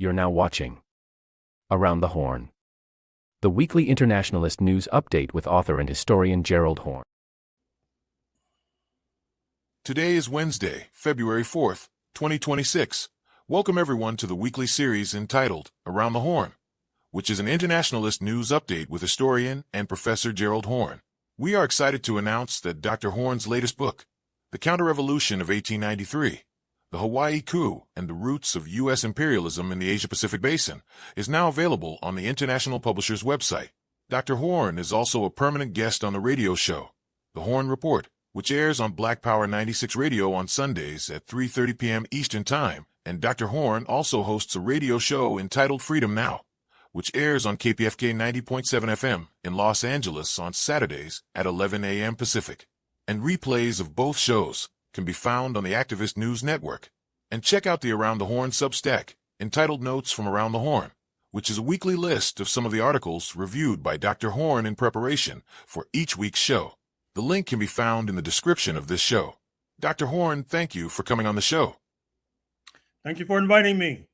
You're now watching Around the Horne, the weekly internationalist news update with author and historian Gerald Horne. Today is Wednesday, February 4th, 2026. Welcome everyone to the weekly series entitled Around the Horne, which is an internationalist news update with historian and Professor Gerald Horne. We are excited to announce that Dr. Horne's latest book, The Counter-Revolution of 1893, The Hawaii Coup and the Roots of U.S. Imperialism in the Asia-Pacific Basin, is now available on the International Publisher's website. Dr. Horne is also a permanent guest on the radio show, The Horne Report, which airs on Black Power 96 Radio on Sundays at 3:30 p.m. Eastern Time, and Dr. Horne also hosts a radio show entitled Freedom Now, which airs on KPFK 90.7 FM in Los Angeles on Saturdays at 11 a.m. Pacific. And replays of both shows can be found on the Activist News Network. And check out the Around the Horne Substack, entitled Notes from Around the Horne, which is a weekly list of some of the articles reviewed by Dr. Horne in preparation for each week's show. The link can be found in the description of this show. Dr. Horne, thank you for coming on the show. Thank you for inviting me.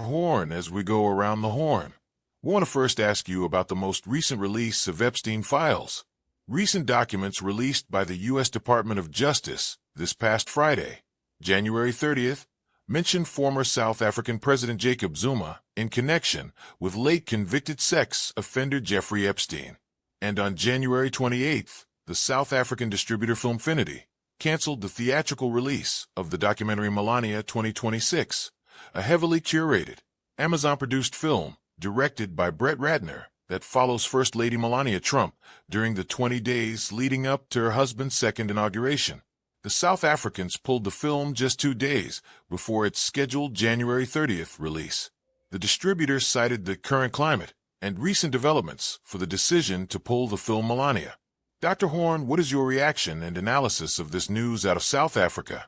Horne, as we go around the horn, we want to first ask you about the most recent release of Epstein files. Recent documents released by the U.S. Department of Justice this past Friday, January 30th, mentioned former South African President Jacob Zuma in connection with late convicted sex offender Jeffrey Epstein. And on January 28th, the South African distributor Filmfinity canceled the theatrical release of the documentary Melania 2026, a heavily curated, Amazon-produced film directed by Brett Ratner that follows First Lady Melania Trump during the 20 days leading up to her husband's second inauguration. The South Africans pulled the film just 2 days before its scheduled January 30th release. The distributor cited the current climate and recent developments for the decision to pull the film Melania. Dr. Horne, what is your reaction and analysis of this news out of South Africa?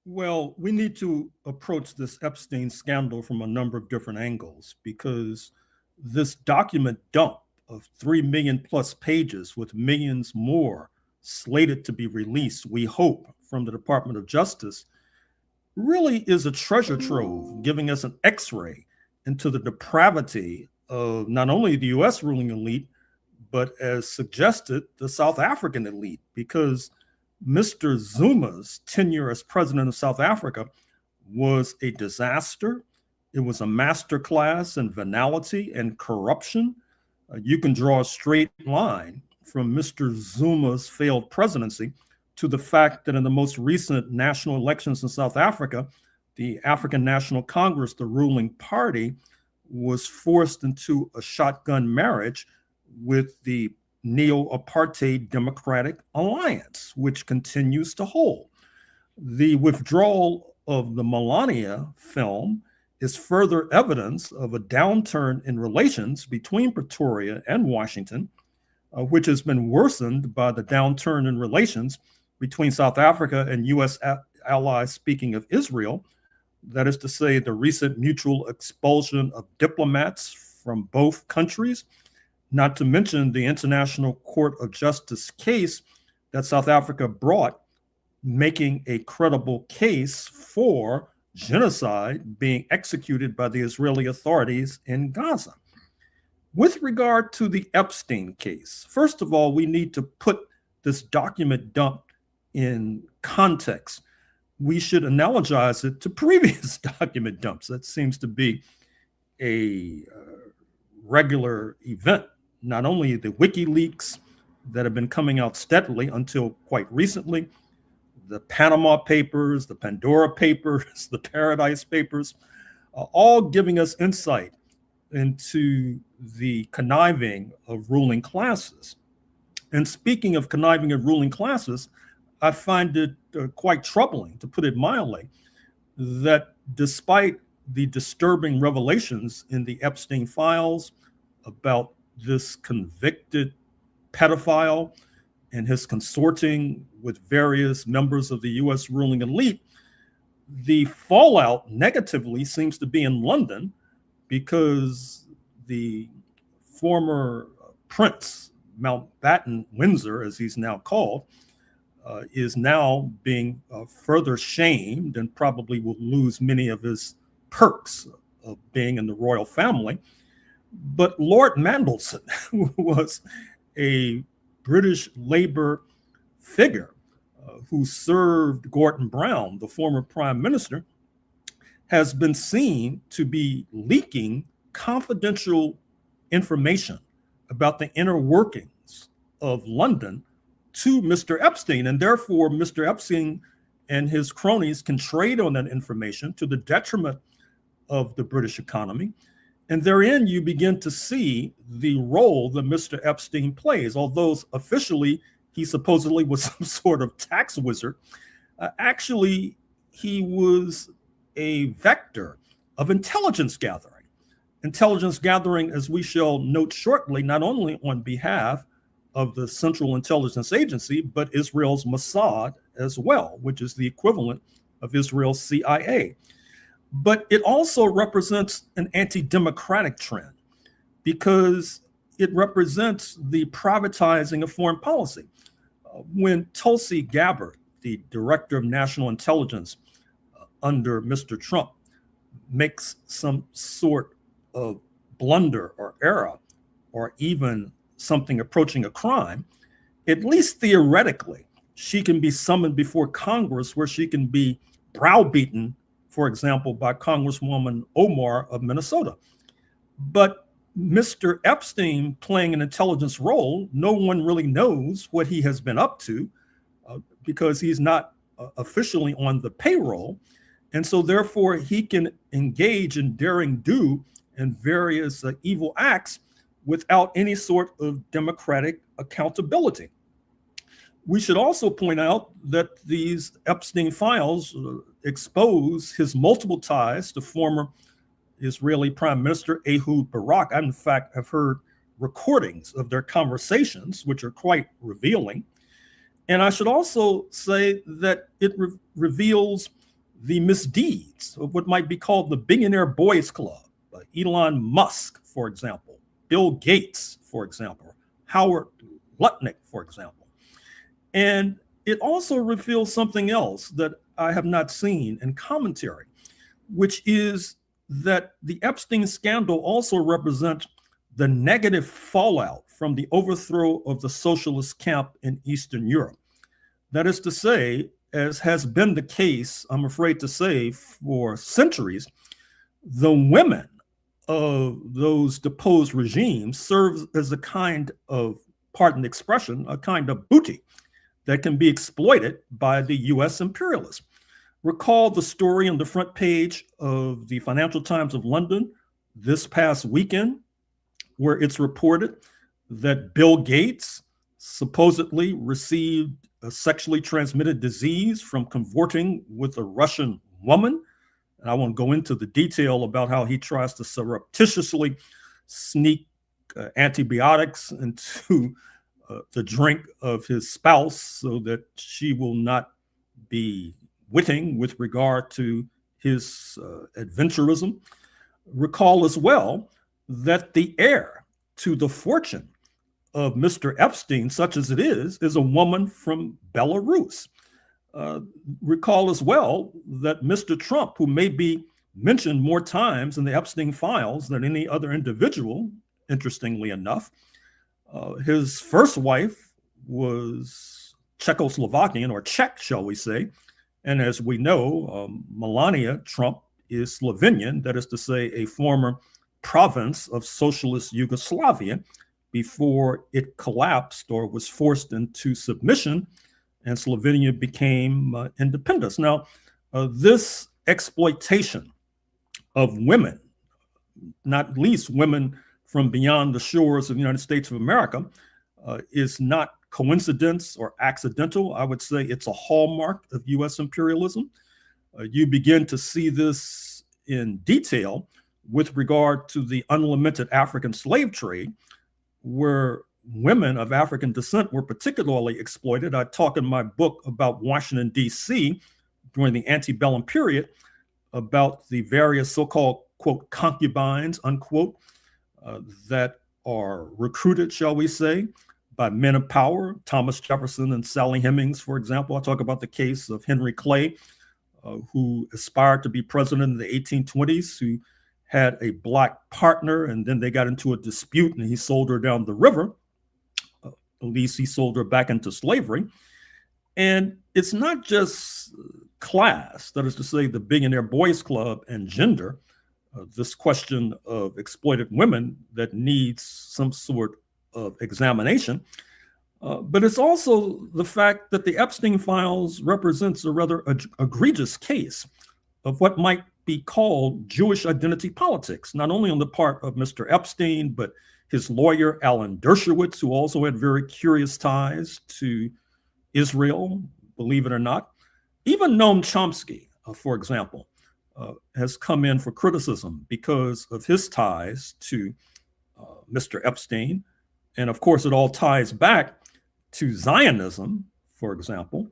Well, we need to approach this Epstein scandal from a number of different angles, because this document dump of 3 million plus pages with millions more slated to be released, we hope, from the Department of Justice, really is a treasure trove, giving us an X-ray into the depravity of not only the U.S. ruling elite, but as suggested, the South African elite, because Mr. Zuma's tenure as president of South Africa was a disaster. It was a masterclass in venality and corruption. You can draw a straight line from Mr. Zuma's failed presidency to the fact that in the most recent national elections in South Africa, the African National Congress, the ruling party, was forced into a shotgun marriage with the neo-apartheid Democratic Alliance, which continues to hold. The withdrawal of the Melania film is further evidence of a downturn in relations between Pretoria and Washington, which has been worsened by the downturn in relations between South Africa and U.S. allies, speaking of Israel. That is to say, the recent mutual expulsion of diplomats from both countries, not to mention the International Court of Justice case that South Africa brought, making a credible case for genocide being executed by the Israeli authorities in Gaza. With regard to the Epstein case, first of all, we need to put this document dump in context. We should analogize it to previous document dumps. That seems to be a regular event. Not only the WikiLeaks that have been coming out steadily until quite recently, the Panama Papers, the Pandora Papers, the Paradise Papers, all giving us insight into the conniving of ruling classes. And speaking of conniving of ruling classes, I find it quite troubling, to put it mildly, that despite the disturbing revelations in the Epstein files about this convicted pedophile and his consorting with various members of the U.S. ruling elite, the fallout negatively seems to be in London, because the former Prince Mountbatten Windsor, as he's now called, is now being further shamed and probably will lose many of his perks of being in the royal family. But Lord Mandelson, who was a British Labour figure who served Gordon Brown, the former prime minister, has been seen to be leaking confidential information about the inner workings of London to Mr. Epstein. And therefore, Mr. Epstein and his cronies can trade on that information to the detriment of the British economy. And therein, you begin to see the role that Mr. Epstein plays. Although officially he supposedly was some sort of tax wizard, actually he was a vector of intelligence gathering. Intelligence gathering, as we shall note shortly, not only on behalf of the Central Intelligence Agency, but Israel's Mossad as well, which is the equivalent of Israel's CIA. But it also represents an anti-democratic trend because it represents the privatizing of foreign policy. When Tulsi Gabbard, the director of national intelligence under Mr. Trump, makes some sort of blunder or error, or even something approaching a crime, at least theoretically, she can be summoned before Congress where she can be browbeaten, for example, by Congresswoman Omar of Minnesota. But Mr. Epstein playing an intelligence role, no one really knows what he has been up to because he's not officially on the payroll. And so therefore he can engage in daring do and various evil acts without any sort of democratic accountability. We should also point out that these Epstein files expose his multiple ties to former Israeli Prime Minister Ehud Barak. I, in fact, have heard recordings of their conversations, which are quite revealing. And I should also say that it reveals the misdeeds of what might be called the billionaire boys club. Elon Musk, for example, Bill Gates, for example, Howard Lutnick, for example. And it also reveals something else that I have not seen in commentary, which is that the Epstein scandal also represents the negative fallout from the overthrow of the socialist camp in Eastern Europe. That is to say, as has been the case, I'm afraid to say, for centuries, the women of those deposed regimes serve as a kind of, pardon the expression, a kind of booty that can be exploited by the US imperialists. Recall the story on the front page of the Financial Times of London this past weekend, where it's reported that Bill Gates supposedly received a sexually transmitted disease from consorting with a Russian woman. And I won't go into the detail about how he tries to surreptitiously sneak antibiotics into the drink of his spouse so that she will not be witting with regard to his adventurism. Recall as well that the heir to the fortune of Mr. Epstein, such as it is a woman from Belarus. Recall as well that Mr. Trump, who may be mentioned more times in the Epstein files than any other individual, interestingly enough, his first wife was Czechoslovakian, or Czech, shall we say. And as we know, Melania Trump is Slovenian, that is to say, a former province of socialist Yugoslavia before it collapsed or was forced into submission and Slovenia became independent. Now, this exploitation of women, not least women from beyond the shores of the United States of America, is not coincidence or accidental. I would say it's a hallmark of US imperialism. You begin to see this in detail with regard to the unlimited African slave trade, where women of African descent were particularly exploited. I talk in my book about Washington, D.C. during the antebellum period about the various so-called, quote, concubines, unquote, that are recruited, shall we say, by men of power, Thomas Jefferson and Sally Hemings, for example. I talk about the case of Henry Clay, who aspired to be president in the 1820s, who had a black partner, and then they got into a dispute and he sold her down the river. At least he sold her back into slavery. And it's not just class, that is to say, the Billionaire Boys Club and gender, this question of exploited women that needs some sort of examination. But it's also the fact that the Epstein files represents a rather egregious case of what might be called Jewish identity politics, not only on the part of Mr. Epstein, but his lawyer, Alan Dershowitz, who also had very curious ties to Israel, believe it or not. Even Noam Chomsky, for example, has come in for criticism because of his ties to Mr. Epstein. And of course, it all ties back to Zionism, for example,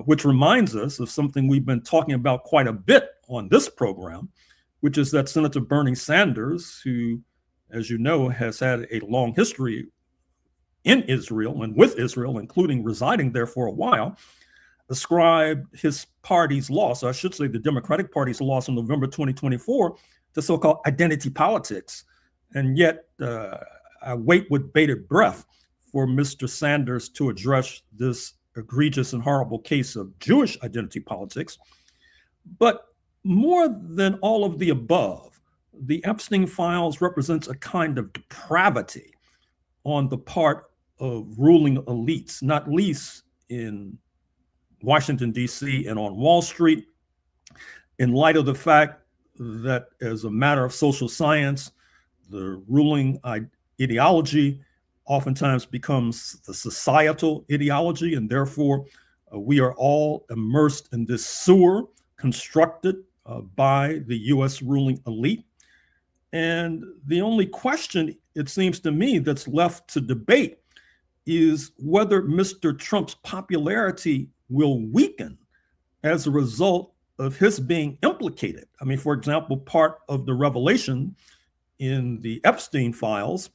which reminds us of something we've been talking about quite a bit on this program, which is that Senator Bernie Sanders, who, as you know, has had a long history in Israel and with Israel, including residing there for a while, ascribed his party's loss, or I should say the Democratic Party's loss in November 2024, to so-called identity politics. And yet I wait with bated breath for Mr. Sanders to address this egregious and horrible case of Jewish identity politics. But more than all of the above, the Epstein files represents a kind of depravity on the part of ruling elites, not least in Washington, D.C. and on Wall Street, in light of the fact that as a matter of social science, the ruling ideology oftentimes becomes the societal ideology, and therefore we are all immersed in this sewer constructed by the U.S. ruling elite. And the only question, it seems to me, that's left to debate is whether Mr. Trump's popularity will weaken as a result of his being implicated. I mean, for example, part of the revelation in the Epstein files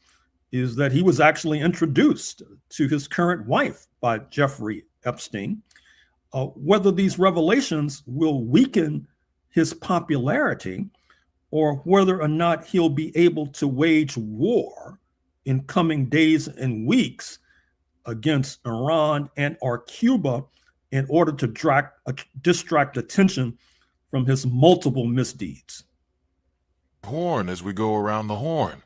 is that he was actually introduced to his current wife by Jeffrey Epstein. Whether these revelations will weaken his popularity or whether or not he'll be able to wage war in coming days and weeks against Iran and or Cuba in order to distract attention from his multiple misdeeds. Horne, as we go around the horn,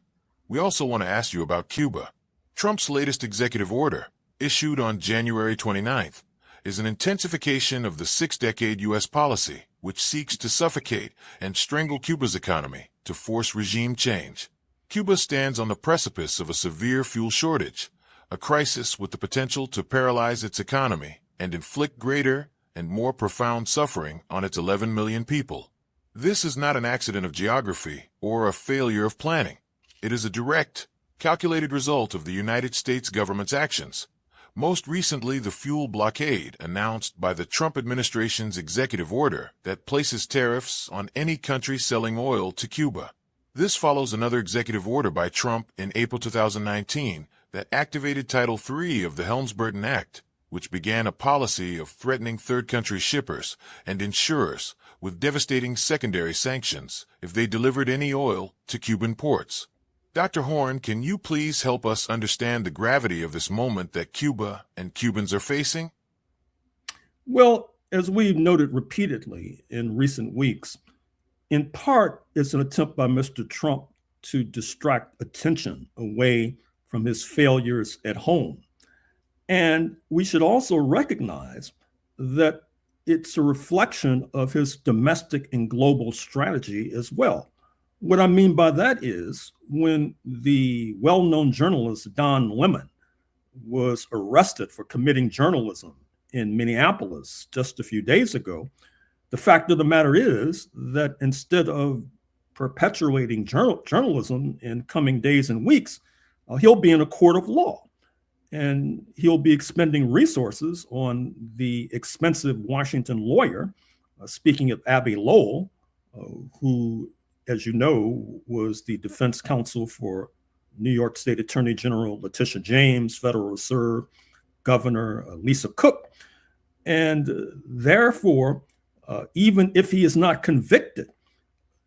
we also want to ask you about Cuba. Trump's latest executive order, issued on January 29th, is an intensification of the six-decade U.S. policy, which seeks to suffocate and strangle Cuba's economy to force regime change. Cuba stands on the precipice of a severe fuel shortage, a crisis with the potential to paralyze its economy and inflict greater and more profound suffering on its 11 million people. This is not an accident of geography or a failure of planning. It is a direct, calculated result of the United States government's actions. Most recently, the fuel blockade announced by the Trump administration's executive order that places tariffs on any country selling oil to Cuba. This follows another executive order by Trump in April 2019 that activated Title III of the Helms-Burton Act, which began a policy of threatening third-country shippers and insurers with devastating secondary sanctions if they delivered any oil to Cuban ports. Dr. Horne, can you please help us understand the gravity of this moment that Cuba and Cubans are facing? Well, as we've noted repeatedly in recent weeks, in part, it's an attempt by Mr. Trump to distract attention away from his failures at home. And we should also recognize that it's a reflection of his domestic and global strategy as well. What I mean by that is when the well-known journalist Don Lemon was arrested for committing journalism in Minneapolis just a few days ago, the fact of the matter is that instead of perpetuating journalism in coming days and weeks, he'll be in a court of law. And he'll be expending resources on the expensive Washington lawyer, speaking of Abbe Lowell, who, as you know, was the defense counsel for New York State Attorney General Letitia James, Federal Reserve Governor Lisa Cook. And therefore, Even if he is not convicted,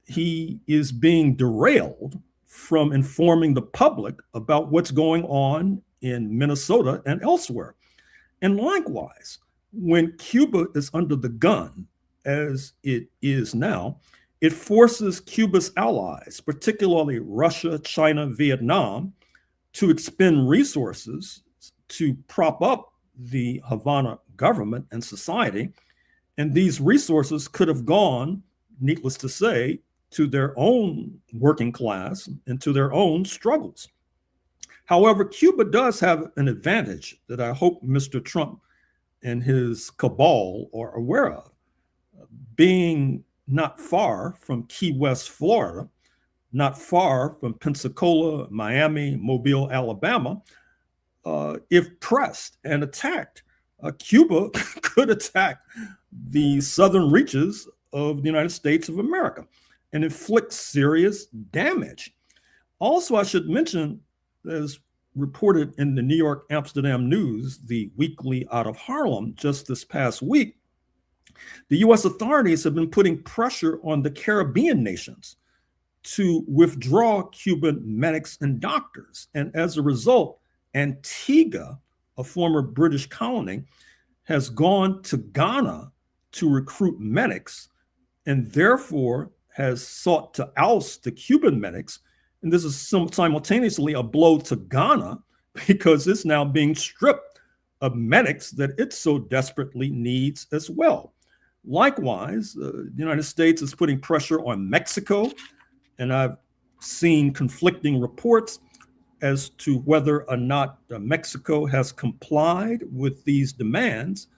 he is being derailed from informing the public about what's going on in Minnesota and elsewhere. And likewise, when Cuba is under the gun, as it is now, it forces Cuba's allies, particularly Russia, China, Vietnam, to expend resources to prop up the Havana government and society. And these resources could have gone, needless to say, to their own working class and to their own struggles. However, Cuba does have an advantage that I hope Mr. Trump and his cabal are aware of. Being not far from Key West, Florida, not far from Pensacola, Miami, Mobile, Alabama, if pressed and attacked, Cuba could attack the southern reaches of the United States of America and inflict serious damage. Also, I should mention, as reported in the New York Amsterdam News, the weekly out of Harlem, just this past week, the US authorities have been putting pressure on the Caribbean nations to withdraw Cuban medics and doctors. And as a result, Antigua, a former British colony, has gone to Ghana to recruit medics and therefore has sought to oust the Cuban medics. And this is simultaneously a blow to Ghana because it's now being stripped of medics that it so desperately needs as well. Likewise, the United States is putting pressure on Mexico, and I've seen conflicting reports as to whether or not Mexico has complied with these demands.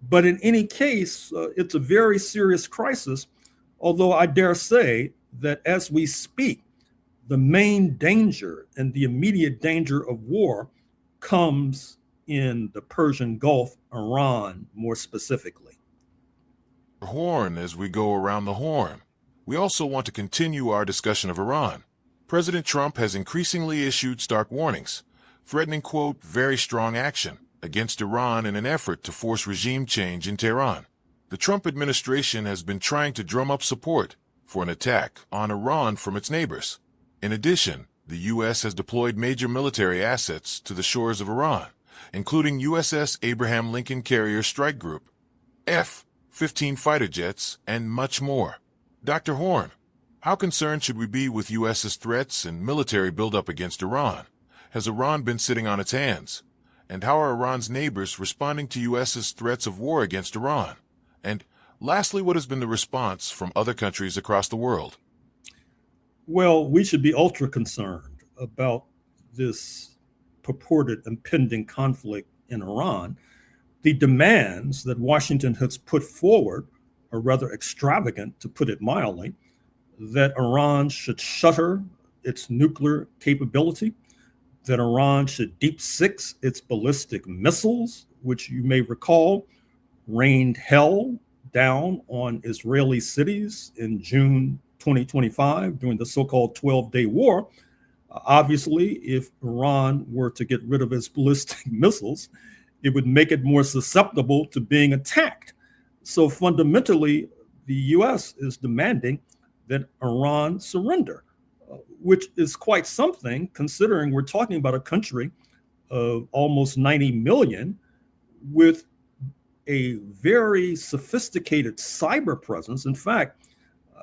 But in any case, it's a very serious crisis, although I dare say that as we speak, the main danger and the immediate danger of war comes in the Persian Gulf, Iran more specifically. Horne, as we go around the horn, we also want to continue our discussion of Iran. President Trump has increasingly issued stark warnings, threatening, quote, very strong action against Iran in an effort to force regime change in Tehran. The Trump administration has been trying to drum up support for an attack on Iran from its neighbors. In addition, the U.S. has deployed major military assets to the shores of Iran, including USS Abraham Lincoln Carrier Strike Group, F-15 fighter jets, and much more. Dr. Horne, how concerned should we be with U.S.'s threats and military buildup against Iran? Has Iran been sitting on its hands? And how are Iran's neighbors responding to U.S.'s threats of war against Iran? And lastly, what has been the response from other countries across the world? Well, we should be ultra concerned about this purported impending conflict in Iran. The demands that Washington has put forward are rather extravagant, to put it mildly, that Iran should shutter its nuclear capability, that Iran should deep six its ballistic missiles, which you may recall rained hell down on Israeli cities in June 2025 during the so-called 12-day war. Obviously, if Iran were to get rid of its ballistic missiles, it would make it more susceptible to being attacked. So fundamentally, the US is demanding that Iran surrender, which is quite something considering we're talking about a country of almost 90 million with a very sophisticated cyber presence. In fact,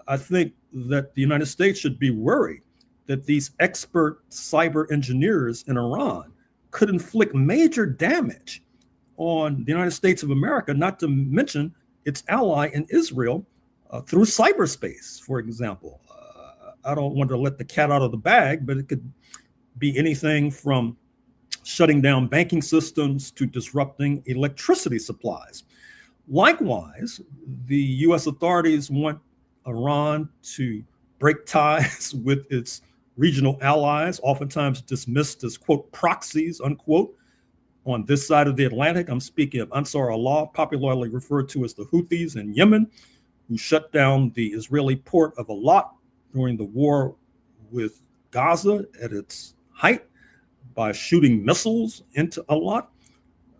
I think that the United States should be worried that these expert cyber engineers in Iran could inflict major damage on the United States of America, not to mention its ally in Israel through cyberspace, for example. I don't want to let the cat out of the bag, but it could be anything from shutting down banking systems to disrupting electricity supplies. Likewise, the US authorities want Iran to break ties with its regional allies, oftentimes dismissed as, quote, proxies, unquote, on this side of the Atlantic. I'm speaking of Ansar Allah, popularly referred to as the Houthis in Yemen, who shut down the Israeli port of Eilat during the war with Gaza at its height by shooting missiles into Eilat.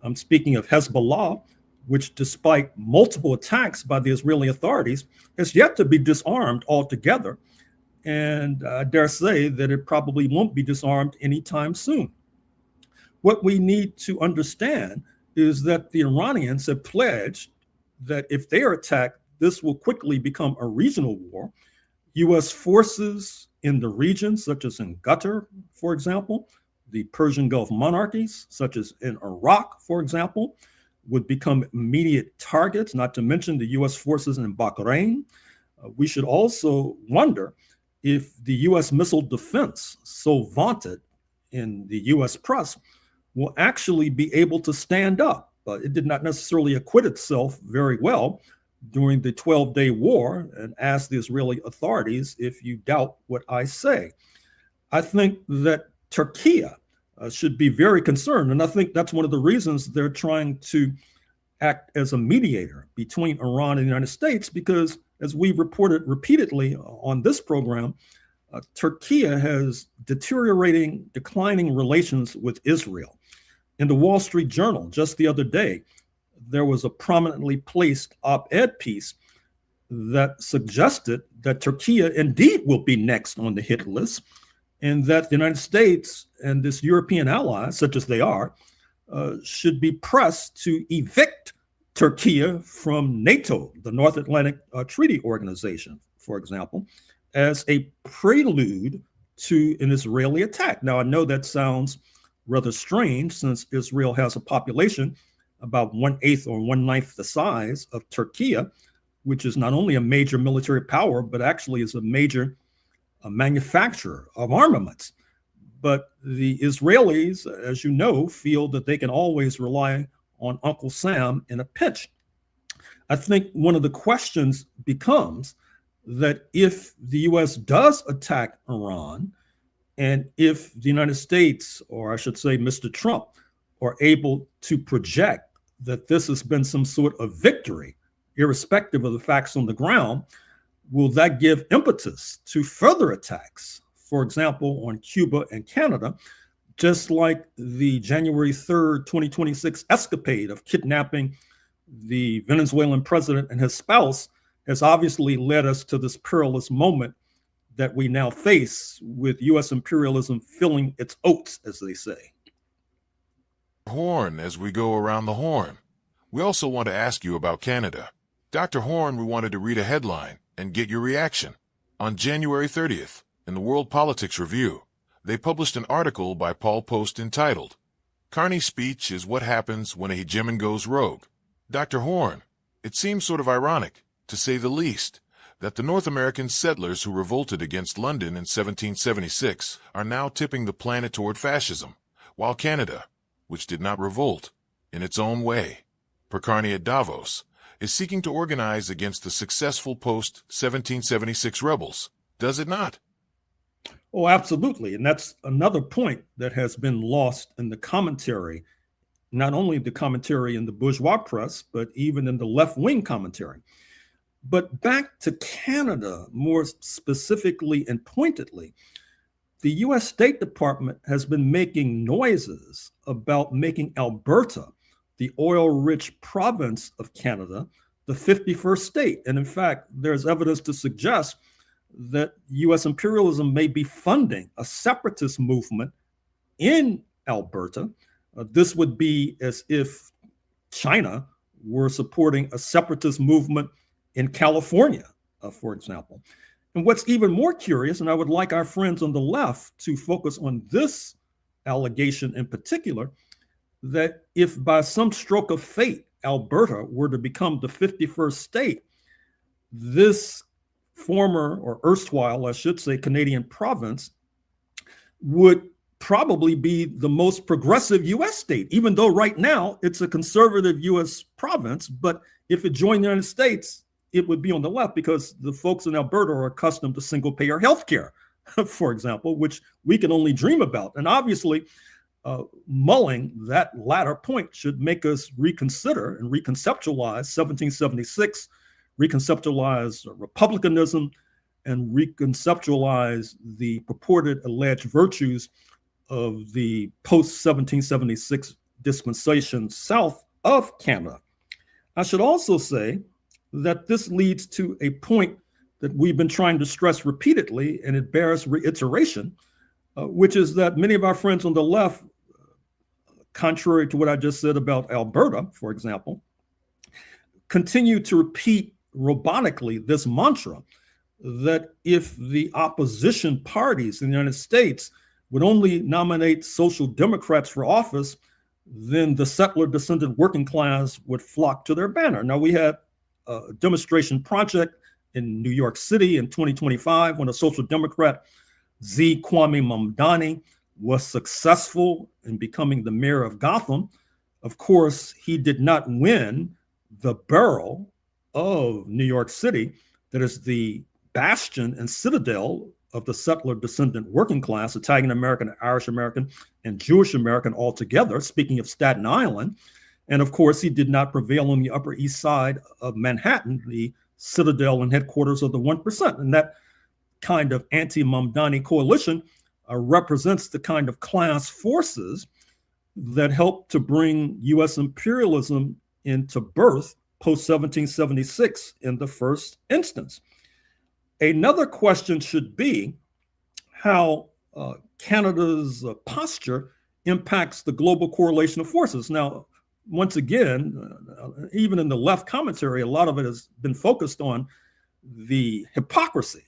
I'm speaking of Hezbollah, which, despite multiple attacks by the Israeli authorities, has yet to be disarmed altogether. And I dare say that it probably won't be disarmed anytime soon. What we need to understand is that the Iranians have pledged that if they are attacked, this will quickly become a regional war. U.S. forces in the region, such as in Qatar, for example, the Persian Gulf monarchies, such as in Iraq, for example, would become immediate targets, not to mention the U.S. forces in Bahrain. We should also wonder if the U.S. missile defense, so vaunted in the U.S. press, will actually be able to stand up. It did not necessarily acquit itself very well during the 12-day war, and ask the Israeli authorities if you doubt what I say. I think that Turkey should be very concerned, and I think that's one of the reasons they're trying to act as a mediator between Iran and the United States, because as we've reported repeatedly on this program, Turkey has declining relations with Israel. In the Wall Street Journal just the other day, there was a prominently placed op-ed piece that suggested that Turkey indeed will be next on the hit list, and that the United States and this European ally, such as they are, should be pressed to evict Turkey from NATO, the North Atlantic Treaty Organization, for example, as a prelude to an Israeli attack. Now, I know that sounds rather strange, since Israel has a population about 1/8 or 1/9 the size of Turkey, which is not only a major military power, but actually is a major manufacturer of armaments. But the Israelis, as you know, feel that they can always rely on Uncle Sam in a pinch. I think one of the questions becomes that if the U.S. does attack Iran, and if the United States, or I should say Mr. Trump, are able to project that this has been some sort of victory, irrespective of the facts on the ground, will that give impetus to further attacks, for example, on Cuba and Canada, just like the January 3rd, 2026 escapade of kidnapping the Venezuelan president and his spouse has obviously led us to this perilous moment that we now face, with U.S. imperialism filling its oats, as they say. Horne, as we go around the horn, we also want to ask you about Canada. Dr. Horne, we wanted to read a headline and get your reaction. On January 30th, in the World Politics Review, they published an article by Paul Post entitled, "Carney's Speech is What Happens When a Hegemon Goes Rogue." Dr. Horne, it seems sort of ironic, to say the least, that the North American settlers who revolted against London in 1776 are now tipping the planet toward fascism, while Canada, which did not revolt, in its own way, per Carney at Davos, is seeking to organize against the successful post-1776 rebels, does it not? Oh, absolutely. And that's another point that has been lost in the commentary, not only the commentary in the bourgeois press, but even in the left-wing commentary. But back to Canada, more specifically and pointedly, the U.S. State Department has been making noises about making Alberta, the oil-rich province of Canada, the 51st state. And in fact, there's evidence to suggest that U.S. imperialism may be funding a separatist movement in Alberta. This would be as if China were supporting a separatist movement in California, for example. And what's even more curious, and I would like our friends on the left to focus on this allegation in particular, that if by some stroke of fate, Alberta were to become the 51st state, this former, or erstwhile, I should say, Canadian province would probably be the most progressive U.S. state, even though right now it's a conservative U.S. province. But if it joined the United States, it would be on the left, because the folks in Alberta are accustomed to single-payer healthcare, for example, which we can only dream about. And obviously, mulling that latter point should make us reconsider and reconceptualize 1776, reconceptualize republicanism, and reconceptualize the purported alleged virtues of the post-1776 dispensation south of Canada. I should also say that this leads to a point that we've been trying to stress repeatedly, and it bears reiteration, which is that many of our friends on the left, contrary to what I just said about Alberta, for example, continue to repeat robotically this mantra that if the opposition parties in the United States would only nominate social democrats for office, then the settler-descendant working class would flock to their banner. Now, we had a demonstration project in New York City in 2025 when a social democrat, Z. Kwame Mamdani, was successful in becoming the mayor of Gotham. Of course, he did not win the borough of New York City, that is the bastion and citadel of the settler-descendant working class, Italian-American, Irish-American, and Jewish-American altogether, speaking of Staten Island. And of course, he did not prevail on the Upper East Side of Manhattan, the citadel and headquarters of the 1%. And that kind of anti-Mamdani coalition represents the kind of class forces that helped to bring U.S. imperialism into birth post-1776 in the first instance. Another question should be how Canada's posture impacts the global correlation of forces. Now, once again, even in the left commentary, a lot of it has been focused on the hypocrisy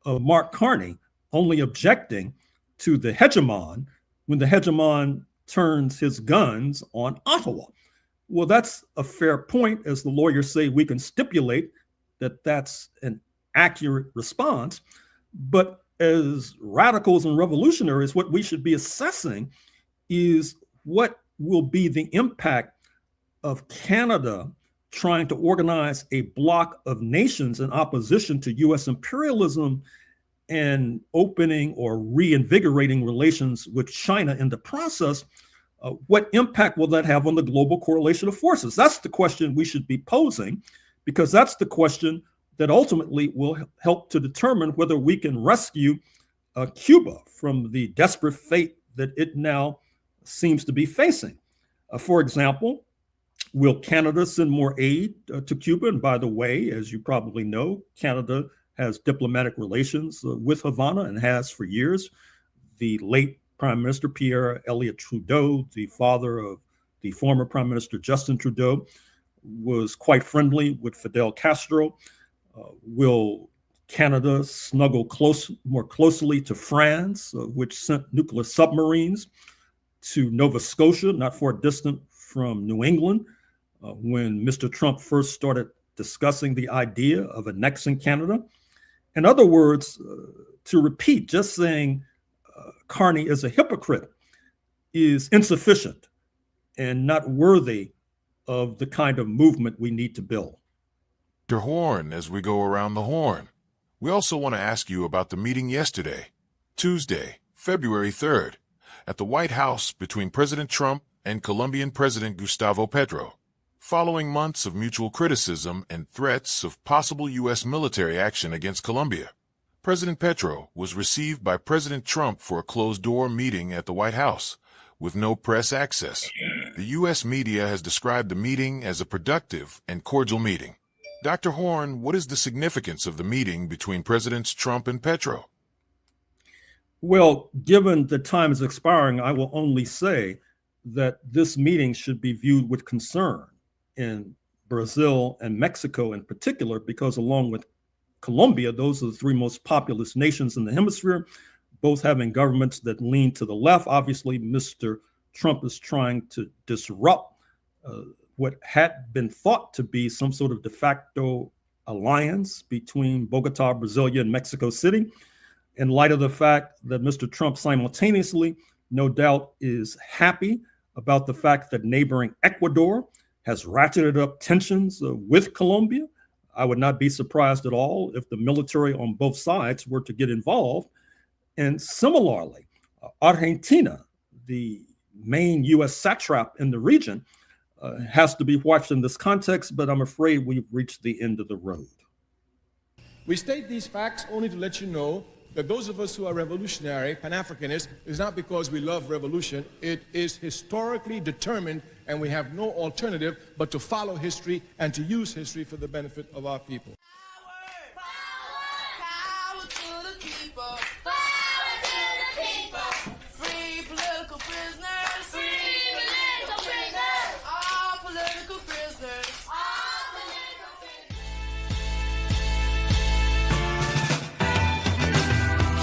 of Mark Carney only objecting to the hegemon when the hegemon turns his guns on Ottawa. Well, that's a fair point. As the lawyers say, we can stipulate that that's an accurate response. But as radicals and revolutionaries, what we should be assessing is what will be the impact of Canada trying to organize a bloc of nations in opposition to U.S. imperialism and opening or reinvigorating relations with China in the process. What impact will that have on the global correlation of forces? That's the question we should be posing, because that's the question that ultimately will help to determine whether we can rescue Cuba from the desperate fate that it now seems to be facing. For example, will Canada send more aid to Cuba? And by the way, as you probably know, Canada has diplomatic relations with Havana and has for years. The late Prime Minister Pierre Elliott Trudeau, the father of the former Prime Minister Justin Trudeau, was quite friendly with Fidel Castro. Will Canada snuggle more closely to France, which sent nuclear submarines to Nova Scotia, not far distant from New England, when Mr. Trump first started discussing the idea of annexing Canada? In other words, to repeat, just saying Carney is a hypocrite is insufficient and not worthy of the kind of movement we need to build. Dr. Horne, as we go around the horn, we also want to ask you about the meeting yesterday, Tuesday, February 3rd, at the White House between President Trump and Colombian President Gustavo Petro. Following months of mutual criticism and threats of possible U.S. military action against Colombia, President Petro was received by President Trump for a closed-door meeting at the White House, with no press access. The U.S. media has described the meeting as a productive and cordial meeting. Dr. Horne, what is the significance of the meeting between Presidents Trump and Petro? Well, given the time is expiring, I will only say that this meeting should be viewed with concern in Brazil and Mexico in particular, because along with Colombia, those are the three most populous nations in the hemisphere, both having governments that lean to the left. Obviously, Mr. Trump is trying to disrupt what had been thought to be some sort of de facto alliance between Bogota, Brasilia, and Mexico City, in light of the fact that Mr. Trump simultaneously, no doubt, is happy about the fact that neighboring Ecuador has ratcheted up tensions with Colombia. I would not be surprised at all if the military on both sides were to get involved. And similarly, Argentina, the main U.S. satrap in the region, has to be watched in this context, but I'm afraid we've reached the end of the road. We state these facts only to let you know that those of us who are revolutionary, Pan-Africanists, is not because we love revolution. It is historically determined and we have no alternative but to follow history and to use history for the benefit of our people. Power to the people.